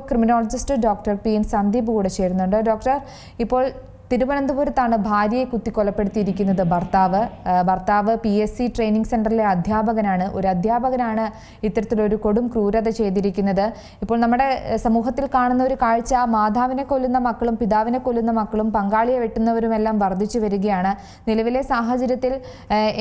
Criminologist doctor പി.എൻ. Sandeep കൂടെ ചേരുന്നുണ്ട്. Doctor, ഇപ്പോൾ തിരുവനന്തപുരത്താണ് ഭാര്യയെ കുത്തിക്കൊലപ്പെടുത്തിയിരിക്കുന്നത് ഭർത്താവ് PSC ട്രെയിനിങ് സെന്ററിലെ അധ്യാപകനാണ്. ഒരു അധ്യാപകനാണ് ഇത്തരത്തിലൊരു കൊടും ക്രൂരത ചെയ്തിരിക്കുന്നത്. ഇപ്പോൾ നമ്മുടെ സമൂഹത്തിൽ കാണുന്ന ഒരു കാഴ്ച, മാതാവിനെ കൊല്ലുന്ന മക്കളും പിതാവിനെ കൊല്ലുന്ന മക്കളും പങ്കാളിയെ വെട്ടുന്നവരുമെല്ലാം വർദ്ധിച്ചു വരികയാണ്. നിലവിലെ സാഹചര്യത്തിൽ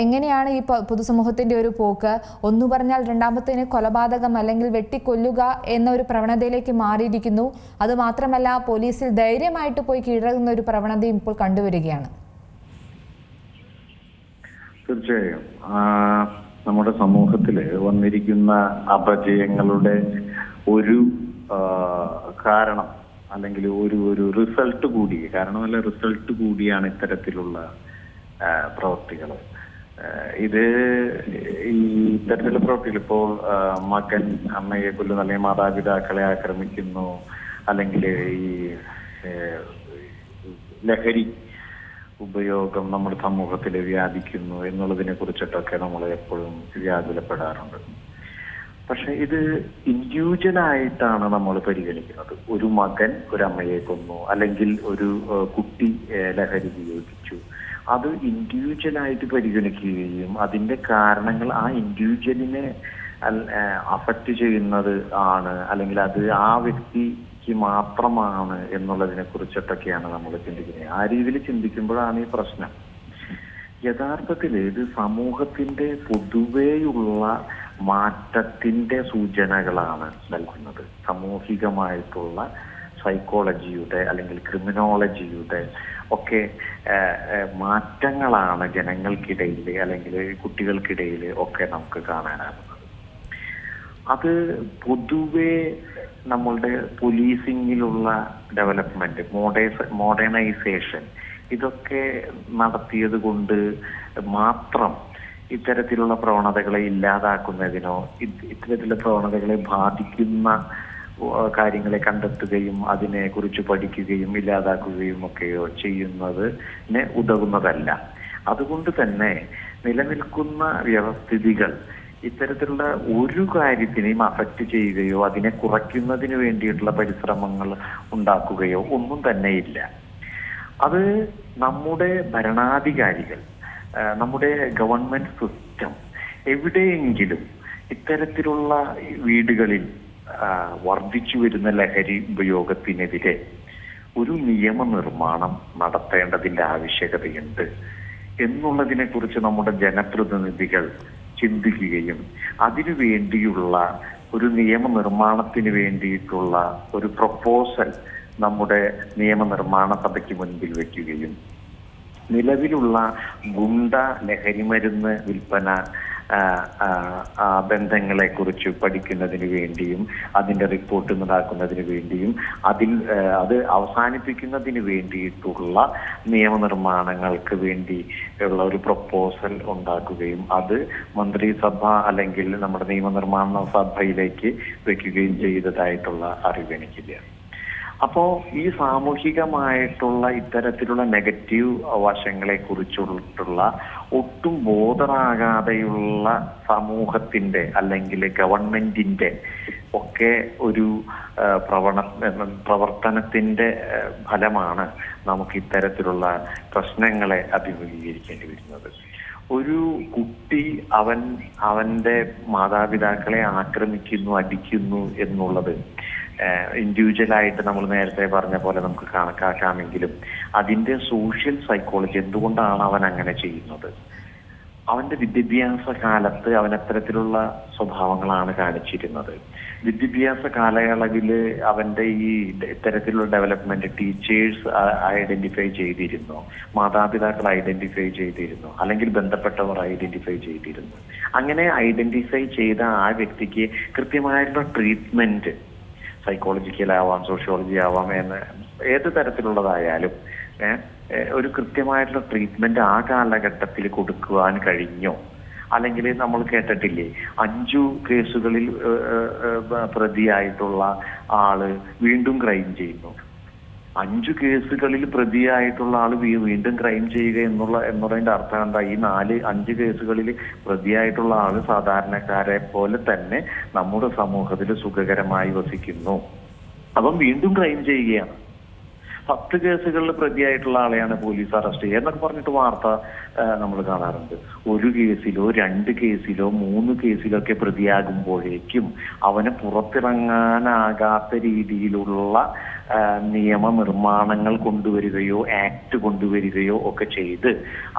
എങ്ങനെയാണ് ഈ പൊതുസമൂഹത്തിന്റെ ഒരു പോക്ക്? ഒന്നു പറഞ്ഞാൽ രണ്ടാമത്തേന് കൊലപാതകം അല്ലെങ്കിൽ വെട്ടിക്കൊല്ലുക എന്ന ഒരു പ്രവണതയിലേക്ക് മാറിയിരിക്കുന്നു. അതുമാത്രമല്ല, പോലീസിൽ ധൈര്യമായിട്ട് പോയി കീഴടങ്ങുന്ന ഒരു പ്രവണത ഇപ്പോൾ കണ്ടുവരികയാണ്. തീർച്ചയായും നമ്മുടെ സമൂഹത്തിൽ വന്നിരിക്കുന്ന അപജയങ്ങളുടെ ഒരു കാരണം അല്ലെങ്കിൽ ഒരു റിസൾട്ട് കൂടി, കാരണമല്ല റിസൾട്ട് കൂടിയാണ് ഇത്തരത്തിലുള്ള പ്രവൃത്തികൾ. ഇത്തരത്തിലുള്ള പ്രവൃത്തികൾ ഇപ്പോൾ മകൻ അമ്മയെ കൊല്ലുന്നു, അല്ലെങ്കിൽ മാതാപിതാക്കളെ ആക്രമിക്കുന്നു, അല്ലെങ്കിൽ ഈ ലഹരി ഉപയോഗം നമ്മുടെ സമൂഹത്തിൽ വ്യാപിക്കുന്നു എന്നുള്ളതിനെ കുറിച്ചിട്ടൊക്കെ നമ്മൾ എപ്പോഴും വ്യാകുലപ്പെടാറുണ്ട്. പക്ഷെ ഇത് ഇൻഡിവിജ്വലായിട്ടാണ് നമ്മൾ പരിഗണിക്കുന്നത്. ഒരു മകൻ ഒരു അമ്മയെ കൊന്നു, അല്ലെങ്കിൽ ഒരു കുട്ടി ലഹരി ഉപയോഗിച്ചു, അത് ഇൻഡിവിജ്വലായിട്ട് പരിഗണിക്കുകയും അതിന്റെ കാരണങ്ങൾ ആ ഇൻഡിവിജ്വലിനെ അഫക്റ്റ് ചെയ്യുന്നത് ആണ്, അല്ലെങ്കിൽ അത് ആ വ്യക്തി മാത്രമാണ് എന്നുള്ളതിനെ കുറിച്ചിട്ടൊക്കെയാണ് നമ്മൾ ചിന്തിക്കുന്നത്. ആ രീതിയിൽ ചിന്തിക്കുമ്പോഴാണ് ഈ പ്രശ്നം. യഥാർത്ഥത്തിൽ ഇത് സമൂഹത്തിന്റെ പൊതുവെയുള്ള മാറ്റത്തിന്റെ സൂചനകളാണ് നൽകുന്നത്. സാമൂഹികമായിട്ടുള്ള സൈക്കോളജിയുടെ അല്ലെങ്കിൽ ക്രിമിനോളജിയുടെ ഒക്കെ മാറ്റങ്ങളാണ് ജനങ്ങൾക്കിടയിൽ അല്ലെങ്കിൽ കുട്ടികൾക്കിടയിൽ ഒക്കെ നമുക്ക് കാണാനാകുന്നത്. അത് പൊതുവെ നമ്മളുടെ പോലീസിങ്ങിലുള്ള ഡെവലപ്മെന്റ്, മോഡേണൈസേഷൻ ഇതൊക്കെ നടത്തിയത് കൊണ്ട് മാത്രം ഇത്തരത്തിലുള്ള പ്രവണതകളെ ഇല്ലാതാക്കുന്നതിനോ ഇത്തരത്തിലുള്ള പ്രവണതകളെ ബാധിക്കുന്ന കാര്യങ്ങളെ കണ്ടെത്തുകയും അതിനെ കുറിച്ച് പഠിക്കുകയും ഇല്ലാതാക്കുകയും ഒക്കെയോ ചെയ്യുന്നതിന് ഉതകുന്നതല്ല. അതുകൊണ്ട് തന്നെ നിലനിൽക്കുന്ന വ്യവസ്ഥിതികൾ ഇത്തരത്തിലുള്ള ഒരു കാര്യത്തിനെയും അഫക്റ്റ് ചെയ്യുകയോ അതിനെ കുറയ്ക്കുന്നതിന് വേണ്ടിയിട്ടുള്ള പരിശ്രമങ്ങൾ ഉണ്ടാക്കുകയോ ഒന്നും തന്നെ ഇല്ല. അത് നമ്മുടെ ഭരണാധികാരികൾ, നമ്മുടെ ഗവൺമെന്റ് സിസ്റ്റം എവിടെയെങ്കിലും ഇത്തരത്തിലുള്ള വീടുകളിൽ വർദ്ധിച്ചു വരുന്ന ലഹരി ഉപയോഗത്തിനെതിരെ ഒരു നിയമനിർമ്മാണം നടത്തേണ്ടതിന്റെ ആവശ്യകതയുണ്ട് എന്നുള്ളതിനെ കുറിച്ച് നമ്മുടെ ജനപ്രതിനിധികൾ ചിന്തിക്കുകയും അതിനു വേണ്ടിയുള്ള ഒരു നിയമനിർമ്മാണത്തിന് വേണ്ടിയിട്ടുള്ള ഒരു പ്രപ്പോസൽ നമ്മുടെ നിയമനിർമ്മാണ സഭയ്ക്ക് മുൻപിൽ വെക്കുകയും നിലവിലുള്ള ഗുണ്ട ലഹരിമരുന്ന് വിൽപ്പന ബന്ധങ്ങളെ കുറിച്ച് പഠിക്കുന്നതിന് വേണ്ടിയും അതിന്റെ റിപ്പോർട്ട് ഉണ്ടാക്കുന്നതിന് വേണ്ടിയും അത് അവസാനിപ്പിക്കുന്നതിന് വേണ്ടിയിട്ടുള്ള നിയമനിർമ്മാണങ്ങൾക്ക് വേണ്ടി ഉള്ള ഒരു പ്രപ്പോസൽ ഉണ്ടാക്കുകയും അത് മന്ത്രിസഭ അല്ലെങ്കിൽ നമ്മുടെ നിയമനിർമ്മാണ സഭയിലേക്ക് വെക്കുകയും ചെയ്തതായിട്ടുള്ള അറിവ് എനിക്കില്ല. അപ്പോ ഈ സാമൂഹികമായിട്ടുള്ള ഇത്തരത്തിലുള്ള നെഗറ്റീവ് വശങ്ങളെ കുറിച്ചുള്ള ഒട്ടും ബോധറാകാതെയുള്ള സമൂഹത്തിന്റെ അല്ലെങ്കിൽ ഗവൺമെന്റിന്റെ ഒക്കെ ഒരു പ്രവർത്തനത്തിന്റെ ഫലമാണ് നമുക്ക് ഇത്തരത്തിലുള്ള പ്രശ്നങ്ങളെ അഭിമുഖീകരിക്കേണ്ടി വരുന്നത്. ഒരു കുട്ടി അവന്റെ മാതാപിതാക്കളെ ആക്രമിക്കുന്നു, അടിക്കുന്നു എന്നുള്ളത് ഇൻഡിവിജ്വലായിട്ട് നമ്മൾ നേരത്തെ പറഞ്ഞ പോലെ നമുക്ക് കണക്കാക്കാമെങ്കിലും അതിന്റെ സോഷ്യൽ സൈക്കോളജി, എന്തുകൊണ്ടാണ് അവൻ അങ്ങനെ ചെയ്യുന്നത്, അവന്റെ വിദ്യാഭ്യാസ കാലത്ത് അവൻ എത്തരത്തിലുള്ള സ്വഭാവങ്ങളാണ് കാണിച്ചിരുന്നത്, വിദ്യാഭ്യാസ കാലയളവില് അവന്റെ ഈ ഇത്തരത്തിലുള്ള ഡെവലപ്മെന്റ് ടീച്ചേഴ്സ് ഐഡന്റിഫൈ ചെയ്തിരുന്നു, മാതാപിതാക്കൾ ഐഡന്റിഫൈ ചെയ്തിരുന്നു, അല്ലെങ്കിൽ ബന്ധപ്പെട്ടവർ ഐഡന്റിഫൈ ചെയ്തിരുന്നു. അങ്ങനെ ഐഡന്റിഫൈ ചെയ്ത ആ വ്യക്തിക്ക് കൃത്യമായിട്ടുള്ള ട്രീറ്റ്മെന്റ്, സൈക്കോളജിക്കൽ ആവാം, സോഷ്യോളജി ആവാം, ഏത് തരത്തിലുള്ളതായാലും ഒരു കൃത്യമായിട്ടുള്ള ട്രീറ്റ്മെന്റ് ആ കാലഘട്ടത്തിൽ കൊടുക്കുവാൻ കഴിഞ്ഞോ? അല്ലെങ്കിൽ നമ്മൾ കേട്ടിട്ടില്ലേ, 5 കേസുകളിൽ പ്രതിയായിട്ടുള്ള ആള് വീണ്ടും ക്രൈം ചെയ്യുന്നു. 5 കേസുകളിൽ പ്രതിയായിട്ടുള്ള ആള് വീണ്ടും ക്രൈം ചെയ്യുക എന്നുള്ളതിന്റെ അർത്ഥം എന്താ? ഈ 5 കേസുകളിൽ പ്രതിയായിട്ടുള്ള ആള് സാധാരണക്കാരെ പോലെ തന്നെ നമ്മുടെ സമൂഹത്തിൽ സുഖകരമായി വസിക്കുന്നു. അപ്പം വീണ്ടും ക്രൈം ചെയ്യുകയാണ്. 10 കേസുകളിൽ പ്രതിയായിട്ടുള്ള ആളെയാണ് പോലീസ് അറസ്റ്റ് ചെയ്യുക എന്നൊക്കെ പറഞ്ഞിട്ട് വാർത്ത നമ്മൾ കാണാറുണ്ട്. 1 കേസിലോ 2 കേസിലോ 3 കേസിലോ ഒക്കെ പ്രതിയാകുമ്പോഴേക്കും അവന് പുറത്തിറങ്ങാനാകാത്ത രീതിയിലുള്ള നിയമനിർമ്മാണങ്ങൾ കൊണ്ടുവരികയോ ആക്ട് കൊണ്ടുവരികയോ ഒക്കെ ചെയ്ത്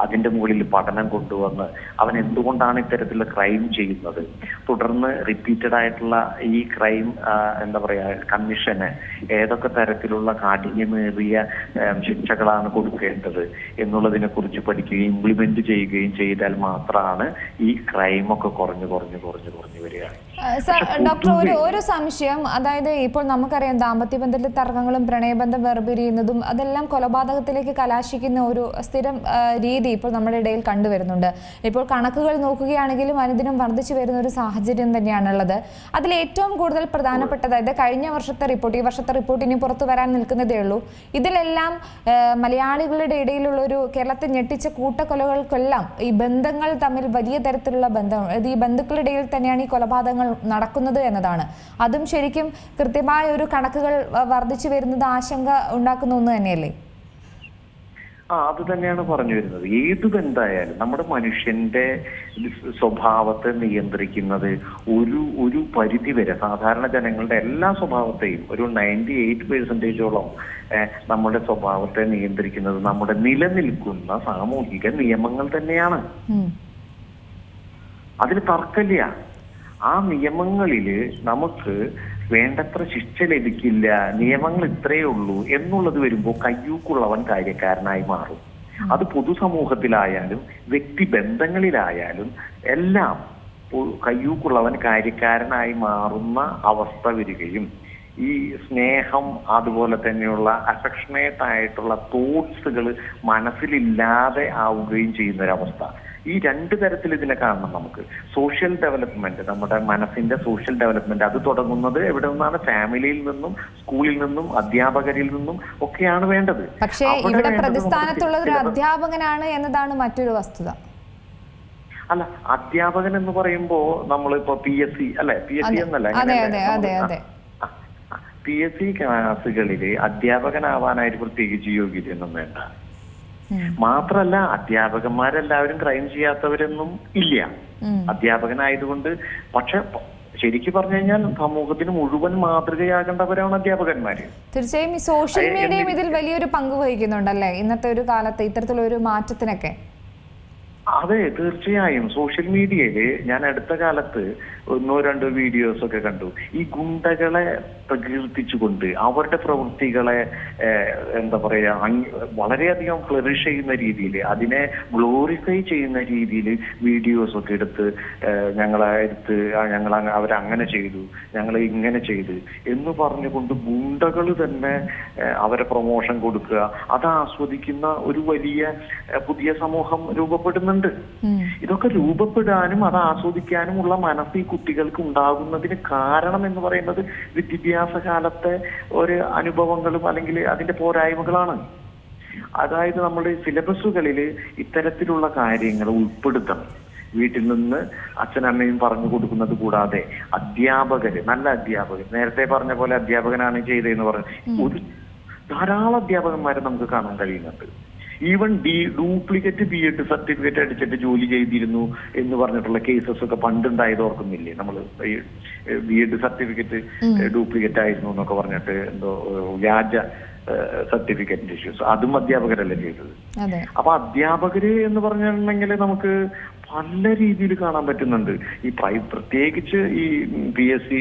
അതിന്റെ മുകളിൽ പഠനം കൊണ്ടുവന്ന് അവൻ എന്തുകൊണ്ടാണ് ഇത്തരത്തിലുള്ള ക്രൈം ചെയ്യുന്നത്, തുടർന്ന് റിപ്പീറ്റഡ് ആയിട്ടുള്ള ഈ ക്രൈം എന്താ പറയാ കമ്മീഷന് ഏതൊക്കെ തരത്തിലുള്ള കാഠിന്യമേറിയ ശിക്ഷകളാണ് കൊടുക്കേണ്ടത് എന്നുള്ളതിനെ കുറിച്ച് പഠിക്കുകയും ഇംപ്ലിമെന്റ് ചെയ്യുകയും ചെയ്താൽ മാത്രമാണ് ഈ ക്രൈം ഒക്കെ കുറഞ്ഞു വരിക. സർ, ഡോക്ടർ ഒരു സംശയം, അതായത് ഇപ്പോൾ നമുക്കറിയാം ദാമ്പത്യ ബന്ധത്തിൽ തർക്കങ്ങളും പ്രണയബന്ധം വേർപിരിയുന്നതും അതെല്ലാം കൊലപാതകത്തിലേക്ക് കലാശിക്കുന്ന ഒരു സ്ഥിരം രീതി ഇപ്പോൾ നമ്മുടെ ഇടയിൽ കണ്ടുവരുന്നുണ്ട്. ഇപ്പോൾ കണക്കുകൾ നോക്കുകയാണെങ്കിലും അനുദിനം വർദ്ധിച്ചു വരുന്ന ഒരു സാഹചര്യം തന്നെയാണുള്ളത്. അതിൽ ഏറ്റവും കൂടുതൽ പ്രധാനപ്പെട്ടത്, അതായത് കഴിഞ്ഞ വർഷത്തെ റിപ്പോർട്ട്, ഈ വർഷത്തെ റിപ്പോർട്ട് ഇനി പുറത്തു വരാൻ നിൽക്കുന്നതേ ഉള്ളൂ. ഇതിലെല്ലാം മലയാളികളുടെ ഇടയിലുള്ള ഒരു കേരളത്തെ ഞെട്ടിച്ച കൂട്ടക്കൊലകൾക്കെല്ലാം ഈ ബന്ധങ്ങൾ തമ്മിൽ വലിയ തരത്തിലുള്ള ബന്ധം, ഈ ബന്ധുക്കളുടെ ഇടയിൽ തന്നെയാണ് ഈ കൊലപാതകങ്ങൾ നടക്കുന്നത് എന്നതാണ്. അതും ശരിക്കും കൃത്യമായ ഒരു കണക്കുകൾ വർദ്ധിച്ചു വരുന്നത് ആശങ്ക ഉണ്ടാക്കുന്ന ഒന്ന് തന്നെയല്ലേ? അത് തന്നെയാണ് പറഞ്ഞു വരുന്നത്. ഏത് ബന്ധമായാലും നമ്മുടെ മനുഷ്യന്റെ സ്വഭാവത്തെ നിയന്ത്രിക്കുന്നത് ഒരു പരിധി വരെ സാധാരണ ജനങ്ങളുടെ എല്ലാ സ്വഭാവത്തെയും ഒരു 98% നമ്മുടെ സ്വഭാവത്തെ നിയന്ത്രിക്കുന്നത് നമ്മുടെ നിലനിൽക്കുന്ന സാമൂഹിക നിയമങ്ങൾ തന്നെയാണ്. അതിന് തർക്കമില്ല. ആ നിയമങ്ങളില് നമുക്ക് വേണ്ടത്ര ശിക്ഷ ലഭിക്കില്ല, നിയമങ്ങൾ ഇത്രയേ ഉള്ളൂ എന്നുള്ളത് വരുമ്പോൾ കയ്യൂക്കുള്ളവൻ കാര്യക്കാരനായി മാറും. അത് പൊതുസമൂഹത്തിലായാലും വ്യക്തിബന്ധങ്ങളിലായാലും എല്ലാം കയ്യൂക്കുള്ളവൻ കാര്യക്കാരനായി മാറുന്ന അവസ്ഥ വരികയും ഈ സ്നേഹം അതുപോലെ തന്നെയുള്ള അഫെക്ഷനേറ്റ് ആയിട്ടുള്ള തോട്ട്സുകൾ മനസ്സിലില്ലാതെ ആവുകയും ചെയ്യുന്ന ഒരവസ്ഥ. ഈ 2 തരത്തിൽ ഇതിനെ കാണണം നമുക്ക്. സോഷ്യൽ ഡെവലപ്മെന്റ്, നമ്മുടെ മനസ്സിന്റെ സോഷ്യൽ ഡെവലപ്മെന്റ് അത് തുടങ്ങുന്നത് എവിടെ നിന്നാണ്? ഫാമിലിയിൽ നിന്നും സ്കൂളിൽ നിന്നും അധ്യാപകരിൽ നിന്നും ഒക്കെയാണ് വേണ്ടത്. പക്ഷേ ഇവിടെ പ്രതിസ്ഥാനത്തുള്ള ഒരു അധ്യാപകനാണ് എന്നതാണ് മറ്റൊരു വസ്തുത. അല്ല, അധ്യാപകൻ എന്ന് പറയുമ്പോ നമ്മളിപ്പോ PSC അല്ലെ, PSC എന്നല്ല, PSC ക്ലാസ്സുകളില് അധ്യാപകനാവാനായിട്ട് പ്രത്യേകിച്ച് യോഗ്യതയൊന്നും വേണ്ട. മാത്രല്ല അധ്യാപകന്മാരെല്ലാവരും ക്രൈം ചെയ്യാത്തവരൊന്നും ഇല്ല അധ്യാപകനായതുകൊണ്ട്. പക്ഷെ ശരിക്കും പറഞ്ഞു കഴിഞ്ഞാൽ സമൂഹത്തിന് മുഴുവൻ മാതൃകയാകേണ്ടവരാണ് അധ്യാപകന്മാര്. തീർച്ചയായും ഈ സോഷ്യൽ മീഡിയയും ഇതിൽ വലിയൊരു പങ്ക് വഹിക്കുന്നുണ്ടല്ലേ ഇന്നത്തെ ഒരു കാലത്ത് ഇത്തരത്തിലുള്ള ഒരു മാറ്റത്തിനൊക്കെ? അതെ, തീർച്ചയായും. സോഷ്യൽ മീഡിയയില് ഞാൻ അടുത്ത കാലത്ത് 1-2 വീഡിയോസ് ഒക്കെ കണ്ടു. ഈ ഗുണ്ടകളെ പ്രകീർത്തിച്ചുകൊണ്ട് അവരുടെ പ്രവൃത്തികളെ എന്താ പറയാ വളരെയധികം ഫ്ലറിഷ് ചെയ്യുന്ന രീതിയിൽ, അതിനെ ഗ്ലോറിഫൈ ചെയ്യുന്ന രീതിയിൽ വീഡിയോസ് ഒക്കെ എടുത്ത് അവരങ്ങനെ ചെയ്തു, ഞങ്ങൾ ഇങ്ങനെ ചെയ്തു എന്ന് പറഞ്ഞുകൊണ്ട് ഗുണ്ടകൾ തന്നെ അവരെ പ്രൊമോഷൻ കൊടുക്കുക, അത് ആസ്വദിക്കുന്ന ഒരു വലിയ പുതിയ സമൂഹം രൂപപ്പെടുന്നുണ്ട്. ഇതൊക്കെ രൂപപ്പെടാനും അത് ആസ്വദിക്കാനുമുള്ള മനസ്സ് ഈ കുട്ടികൾക്ക് ഉണ്ടാകുന്നതിന് കാരണം എന്ന് പറയുന്നത് വിദ്യാഭ്യാസ കാലത്തെ ഒരു അനുഭവങ്ങളും അല്ലെങ്കിൽ അതിന്റെ പോരായ്മകളാണ്. അതായത് നമ്മുടെ സിലബസുകളിൽ ഇത്തരത്തിലുള്ള കാര്യങ്ങൾ ഉൾപ്പെടുത്തണം. വീട്ടിൽ നിന്ന് അച്ഛനമ്മയും പറഞ്ഞു കൊടുക്കുന്നത് കൂടാതെ അധ്യാപകര്, നല്ല അധ്യാപകർ, നേരത്തെ പറഞ്ഞ പോലെ അധ്യാപകനാണ് ചെയ്തതെന്ന് പറഞ്ഞു ഒരു ധാരാളം അധ്യാപകന്മാരെ നമുക്ക് കാണാൻ കഴിയുന്നുണ്ട്. ഈവൻ ഡ്യൂപ്ലിക്കേറ്റ് BEd സർട്ടിഫിക്കറ്റ് അടിച്ചിട്ട് ജോലി ചെയ്തിരുന്നു എന്ന് പറഞ്ഞിട്ടുള്ള കേസസ് ഒക്കെ പണ്ടുണ്ടായത് ഓർക്കുന്നില്ലേ? നമ്മൾ BEd സർട്ടിഫിക്കറ്റ് ഡ്യൂപ്ലിക്കേറ്റ് ആയിരുന്നു എന്നൊക്കെ പറഞ്ഞിട്ട് എന്തോ വ്യാജ സർട്ടിഫിക്കറ്റിന്റെ ഇഷ്യൂസ്, അതും അധ്യാപകരല്ലേ ചെയ്തത്. അപ്പൊ അധ്യാപകര് എന്ന് പറഞ്ഞിട്ടുണ്ടെങ്കിൽ നമുക്ക് പല രീതിയിൽ കാണാൻ പറ്റുന്നുണ്ട്. ഈ പ്രത്യേകിച്ച് ഈ PSC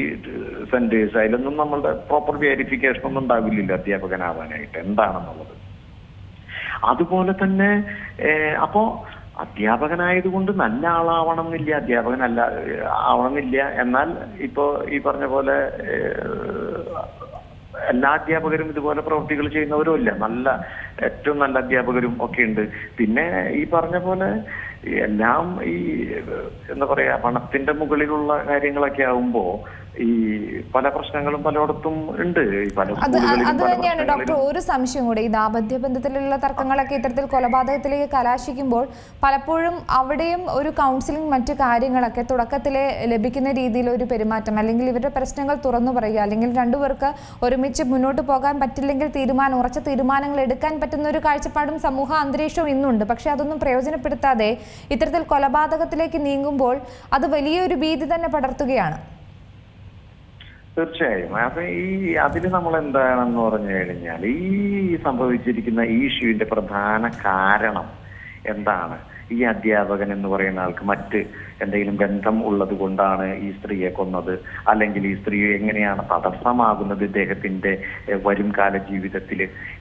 സെന്റേഴ്സ്, അതിലൊന്നും നമ്മളുടെ പ്രോപ്പർ വെരിഫിക്കേഷൻ ഒന്നും ഉണ്ടാവില്ലല്ലോ അധ്യാപകനാവാനായിട്ട് എന്താണെന്നുള്ളത്. അതുപോലെ തന്നെ അപ്പോ അധ്യാപകനായതുകൊണ്ട് നല്ല ആളാവണം എന്നില്ല, അധ്യാപകൻ അല്ല ആവണമെന്നില്ല. എന്നാൽ ഇപ്പോ ഈ പറഞ്ഞ പോലെ എല്ലാ അധ്യാപകരും ഇതുപോലെ പ്രവൃത്തികൾ ചെയ്യുന്നവരും ഇല്ല. ഏറ്റവും നല്ല അധ്യാപകരും ഒക്കെ ഉണ്ട്. പിന്നെ ഈ പറഞ്ഞ പോലെ എല്ലാം ഈ എന്താ പറയാ പണത്തിന്റെ മുകളിലുള്ള കാര്യങ്ങളൊക്കെ ആവുമ്പോ ഈ പല പ്രശ്നങ്ങളും പലയിടത്തും ഉണ്ട്. പല അത് തന്നെയാണ് ഡോക്ടർ ഒരു സംശയം കൂടെ. ഈ ദാമ്പത്യ ബന്ധത്തിലുള്ള തർക്കങ്ങളൊക്കെ ഇത്തരത്തിൽ കൊലപാതകത്തിലേക്ക് കലാശിക്കുമ്പോൾ പലപ്പോഴും അവിടെയും ഒരു കൗൺസിലിംഗ് മറ്റു കാര്യങ്ങളൊക്കെ തുടക്കത്തിലെ ലഭിക്കുന്ന രീതിയിൽ ഒരു പെരുമാറ്റം, അല്ലെങ്കിൽ ഇവരുടെ പ്രശ്നങ്ങൾ തുറന്നു പറയുക, അല്ലെങ്കിൽ രണ്ടുപേർക്ക് ഒരുമിച്ച് മുന്നോട്ട് പോകാൻ പറ്റില്ലെങ്കിൽ ഉറച്ച തീരുമാനങ്ങൾ എടുക്കാൻ പറ്റുന്ന ഒരു കാഴ്ചപ്പാടും സമൂഹ അന്തരീക്ഷവും ഇന്നുണ്ട്. പക്ഷെ അതൊന്നും പ്രയോജനപ്പെടുത്താതെ ഇത്തരത്തിൽ കൊലപാതകത്തിലേക്ക് നീങ്ങുമ്പോൾ അത് വലിയൊരു ഭീതി തന്നെ പടർത്തുകയാണ്. തീർച്ചയായും. അപ്പൊ അതില് നമ്മൾ എന്താണെന്ന് പറഞ്ഞു കഴിഞ്ഞാൽ ഈ സംഭവിച്ചിരിക്കുന്ന ഈ ഇഷ്യൂവിന്റെ പ്രധാന കാരണം എന്താണ്? ഈ അധ്യാപകൻ എന്ന് പറയുന്ന ആൾക്ക് മറ്റ് എന്തെങ്കിലും ബന്ധം ഉള്ളത് കൊണ്ടാണ് ഈ സ്ത്രീയെ കൊന്നത്, അല്ലെങ്കിൽ ഈ സ്ത്രീ എങ്ങനെയാണ് തടസ്സമാകുന്നത് ഇദ്ദേഹത്തിന്റെ വരും കാല ജീവിതത്തിൽ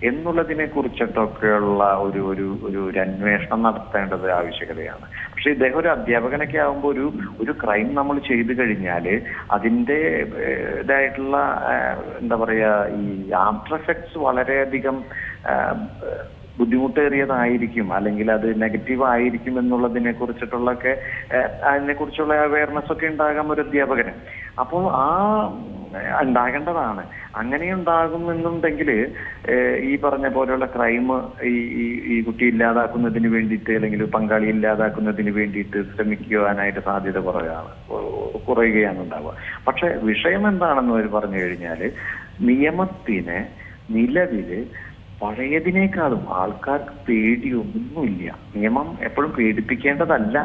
എന്നുള്ളതിനെ കുറിച്ചിട്ടൊക്കെയുള്ള ഒരു അന്വേഷണം നടത്തേണ്ടത് ആവശ്യകതയാണ്. പക്ഷെ ഇദ്ദേഹം ഒരു അധ്യാപകനൊക്കെ ആകുമ്പോൾ ഒരു ക്രൈം നമ്മൾ ചെയ്തു കഴിഞ്ഞാൽ അതിൻ്റെ ഇതായിട്ടുള്ള എന്താ പറയാ ഈ ആഫ്റ്റർ എഫക്ട്സ് വളരെയധികം ബുദ്ധിമുട്ടേറിയതായിരിക്കും, അല്ലെങ്കിൽ അത് നെഗറ്റീവ് ആയിരിക്കും എന്നുള്ളതിനെ കുറിച്ചിട്ടുള്ളൊക്കെ അതിനെക്കുറിച്ചുള്ള അവയർനെസ് ഒക്കെ ഉണ്ടാകാം ഒരു അധ്യാപകന്. അപ്പോൾ ഉണ്ടാകേണ്ടതാണ്. അങ്ങനെ ഉണ്ടാകുമെന്നുണ്ടെങ്കിൽ ഈ പറഞ്ഞ പോലെയുള്ള ക്രൈം ഈ കുട്ടി ഇല്ലാതാക്കുന്നതിന് വേണ്ടിയിട്ട് അല്ലെങ്കിൽ പങ്കാളി ഇല്ലാതാക്കുന്നതിന് വേണ്ടിയിട്ട് ശ്രമിക്കുവാനായിട്ട് സാധ്യത കുറയുകയാണ് ഉണ്ടാവുക. പക്ഷെ വിഷയം എന്താണെന്ന് അവർ പറഞ്ഞു കഴിഞ്ഞാൽ നിയമത്തിന് നിലവില് പഴയതിനേക്കാളും ആൾക്കാർക്ക് പേടിയൊന്നുമില്ല. നിയമം എപ്പോഴും പേടിപ്പിക്കേണ്ടതല്ല.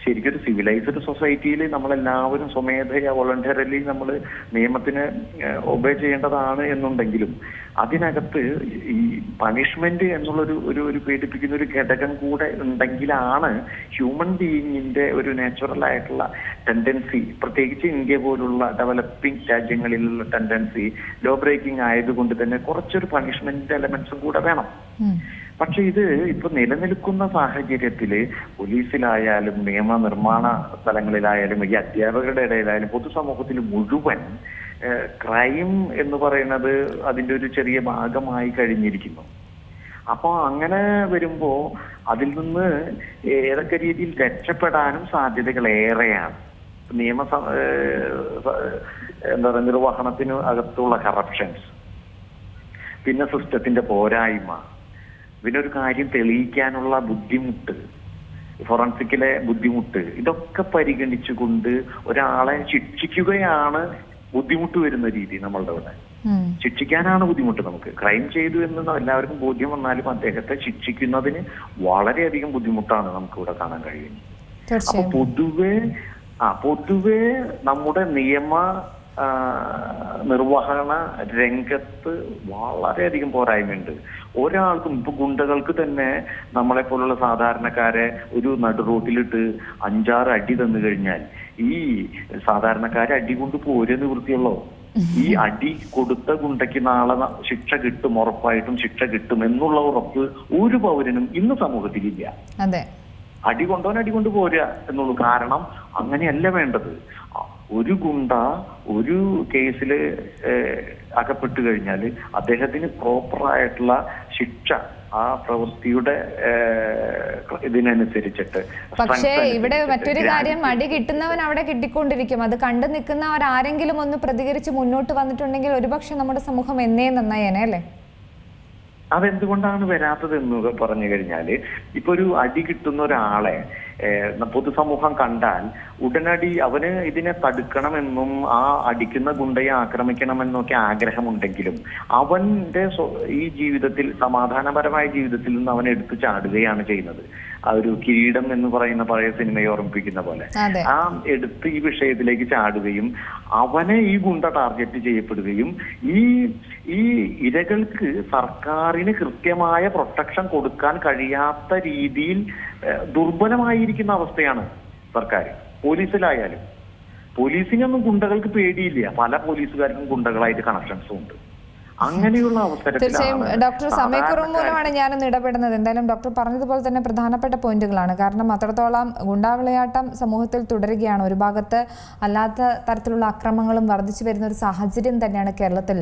ശരിക്കൊരു സിവിലൈസ്ഡ് സൊസൈറ്റിയിൽ നമ്മളെല്ലാവരും സ്വമേധയാ വോളണ്ടറിലി നമ്മൾ നിയമത്തിന് ഒബേ ചെയ്യേണ്ടതാണ് എന്നുണ്ടെങ്കിലും അതിനകത്ത് ഈ പണിഷ്മെന്റ് എന്നുള്ളൊരു പേടിപ്പിക്കുന്ന ഒരു ഘടകം കൂടെ ഉണ്ടെങ്കിലാണ് ഹ്യൂമൻ ബീയിങ്ങിന്റെ ഒരു നാച്ചുറൽ ആയിട്ടുള്ള ടെൻഡൻസി, പ്രത്യേകിച്ച് ഇന്ത്യ പോലുള്ള ഡെവലപ്പിംഗ് രാജ്യങ്ങളിലുള്ള ടെൻഡൻസി ലോ ബ്രേക്കിംഗ് ആയതുകൊണ്ട് തന്നെ കുറച്ചൊരു പണിഷ്മെന്റ് എലമെന്റ്സും കൂടെ വേണം. പക്ഷെ ഇത് ഇപ്പൊ നിലനിൽക്കുന്ന സാഹചര്യത്തില് പോലീസിലായാലും നിയമനിർമ്മാണ സ്ഥലങ്ങളിലായാലും ഈ അധ്യാപകരുടെ ഇടയിലായാലും പൊതുസമൂഹത്തിൽ മുഴുവൻ ക്രൈം എന്ന് പറയുന്നത് അതിന്റെ ഒരു ചെറിയ ഭാഗമായി കഴിഞ്ഞിരിക്കുന്നു. അപ്പൊ അങ്ങനെ വരുമ്പോ അതിൽ നിന്ന് ഏതൊക്കെ രീതിയിൽ രക്ഷപ്പെടാനും സാധ്യതകൾ ഏറെയാണ്. എന്താ പറയുക, നിർവഹണത്തിന് അകത്തുള്ള കറപ്ഷൻസ്, പിന്നെ സിസ്റ്റത്തിന്റെ പോരായ്മ, പിന്നെ ഒരു കാര്യം തെളിയിക്കാനുള്ള ബുദ്ധിമുട്ട്, ഫോറൻസിക്കിലെ ബുദ്ധിമുട്ട്, ഇതൊക്കെ പരിഗണിച്ചുകൊണ്ട് ഒരാളെ ശിക്ഷിക്കുകയാണ് ബുദ്ധിമുട്ട് വരുന്ന രീതി. നമ്മളുടെ ഇവിടെ ശിക്ഷിക്കാനാണ് ബുദ്ധിമുട്ട്. നമുക്ക് ക്രൈം ചെയ്തു എന്ന് എല്ലാവർക്കും ബോധ്യം വന്നാലും അദ്ദേഹത്തെ ശിക്ഷിക്കുന്നതിന് വളരെയധികം ബുദ്ധിമുട്ടാണ് നമുക്ക് ഇവിടെ കാണാൻ കഴിയുന്നത്. അപ്പൊ പൊതുവെ നമ്മുടെ നിയമ നിർവഹണ രംഗത്ത് വളരെയധികം പോരായ്മയുണ്ട്. ഒരാൾക്കും ഇപ്പൊ ഗുണ്ടകൾക്ക് തന്നെ നമ്മളെ പോലുള്ള സാധാരണക്കാരെ ഒരു നടുറോട്ടിലിട്ട് 6 അടി തന്നു കഴിഞ്ഞാൽ ഈ സാധാരണക്കാരെ അടി കൊണ്ട് പോരെ നിവൃത്തിയുള്ളോ? ഈ അടി കൊടുത്ത ഗുണ്ടയ്ക്ക് നാളെ ശിക്ഷ കിട്ടും, ഉറപ്പായിട്ടും ശിക്ഷ കിട്ടും എന്നുള്ള ഉറപ്പ് ഒരു പൗരനും ഇന്ന് സമൂഹത്തിലില്ല. അടി കൊണ്ടോൻ അടി കൊണ്ട് പോരുക എന്നുള്ളൂ. കാരണം അങ്ങനെയല്ല വേണ്ടത്. ഒരു ഗുണ്ട ഒരു കേസിൽ അകപ്പെട്ടു കഴിഞ്ഞാൽ അദ്ദേഹത്തിന് പ്രോപ്പറായിട്ടുള്ള ശിക്ഷ ആ പ്രവൃത്തിയുടെ ഇതിനനുസരിച്ചിട്ട്. പക്ഷേ ഇവിടെ മറ്റൊരു കാര്യം, അടി കിട്ടുന്നവൻ അവിടെ കിട്ടിക്കൊണ്ടിരിക്കും. അത് കണ്ടു നിൽക്കുന്നവരാരെങ്കിലും ഒന്ന് പ്രതികരിച്ച് മുന്നോട്ട് വന്നിട്ടുണ്ടെങ്കിൽ ഒരുപക്ഷെ നമ്മുടെ സമൂഹം എന്നേ നന്നായേനെ അല്ലേ? അതെന്തുകൊണ്ടാണ് വരാത്തത് എന്ന് പറഞ്ഞു കഴിഞ്ഞാല് ഇപ്പൊ ഒരു അടി കിട്ടുന്ന ഒരാളെ പൊതുസമൂഹം കണ്ടാൽ ഉടനടി അവന് ഇതിനെ തടുക്കണമെന്നും ആ അടിക്കുന്ന ഗുണ്ടയെ ആക്രമിക്കണമെന്നൊക്കെ ആഗ്രഹമുണ്ടെങ്കിലും അവന്റെ ഈ ജീവിതത്തിൽ, സമാധാനപരമായ ജീവിതത്തിൽ നിന്ന് അവൻ എടുത്തു ചാടുകയാണ് ചെയ്യുന്നത്. ആ ഒരു കിരീടം എന്ന് പറയുന്ന പഴയ സിനിമയെ ഓർമ്മിപ്പിക്കുന്ന പോലെ ആ എടുത്ത് ഈ വിഷയത്തിലേക്ക് ചാടുകയും അവനെ ഈ ഗുണ്ട ടാർഗറ്റ് ചെയ്യപ്പെടുകയും ഈ ഇരകൾക്ക് സർക്കാരിന് കൃത്യമായ പ്രൊട്ടക്ഷൻ കൊടുക്കാൻ കഴിയാത്ത രീതിയിൽ ദുർബലമായിരിക്കുന്ന അവസ്ഥയാണ് സർക്കാർ. അങ്ങനെയുള്ള തീർച്ചയായും അവസരത്തിലാണ് ഡോക്ടർ സമയക്കുറവ് മൂലമാണ് ഞാനൊന്ന് ഇടപെടുന്നത്. എന്തായാലും ഡോക്ടർ പറഞ്ഞതുപോലെ തന്നെ പ്രധാനപ്പെട്ട പോയിന്റുകളാണ്. കാരണം അത്രത്തോളം ഗുണ്ടാവിളയാട്ടം സമൂഹത്തിൽ തുടരുകയാണ്. ഒരു ഭാഗത്ത് അല്ലാത്ത തരത്തിലുള്ള അക്രമങ്ങളും വർദ്ധിച്ചു വരുന്ന ഒരു സാഹചര്യം തന്നെയാണ് കേരളത്തിൽ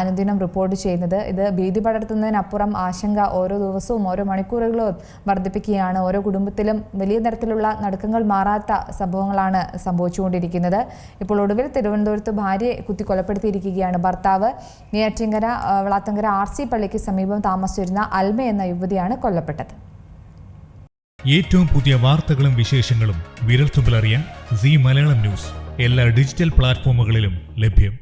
അനുദിനം റിപ്പോർട്ട് ചെയ്യുന്നത്. ഇത് ഭീതി പടർത്തുന്നതിനപ്പുറം ആശങ്ക ഓരോ ദിവസവും ഓരോ മണിക്കൂറുകളും വർദ്ധിപ്പിക്കുകയാണ്. ഓരോ കുടുംബത്തിലും വലിയ തരത്തിലുള്ള നടുക്കങ്ങൾ മാറാത്ത സംഭവങ്ങളാണ് സംഭവിച്ചുകൊണ്ടിരിക്കുന്നത്. ഇപ്പോൾ ഒടുവിൽ തിരുവനന്തപുരത്ത് ഭാര്യയെ കുത്തിക്കൊലപ്പെടുത്തിയിരിക്കുകയാണ് ഭർത്താവ്. നെയ്യാറ്റിൻകര വളാത്തങ്കര RC പള്ളിക്ക് സമീപം താമസിച്ചിരുന്ന അൽമ എന്ന യുവതിയാണ് കൊല്ലപ്പെട്ടത്. ഏറ്റവും പുതിയ വാർത്തകളും വിശേഷങ്ങളും വിരൽത്തുമ്പിലറിയാൻ സീ മലയാളം ന്യൂസ് എല്ലാ ഡിജിറ്റൽ പ്ലാറ്റ്ഫോമുകളിലും ലഭ്യം.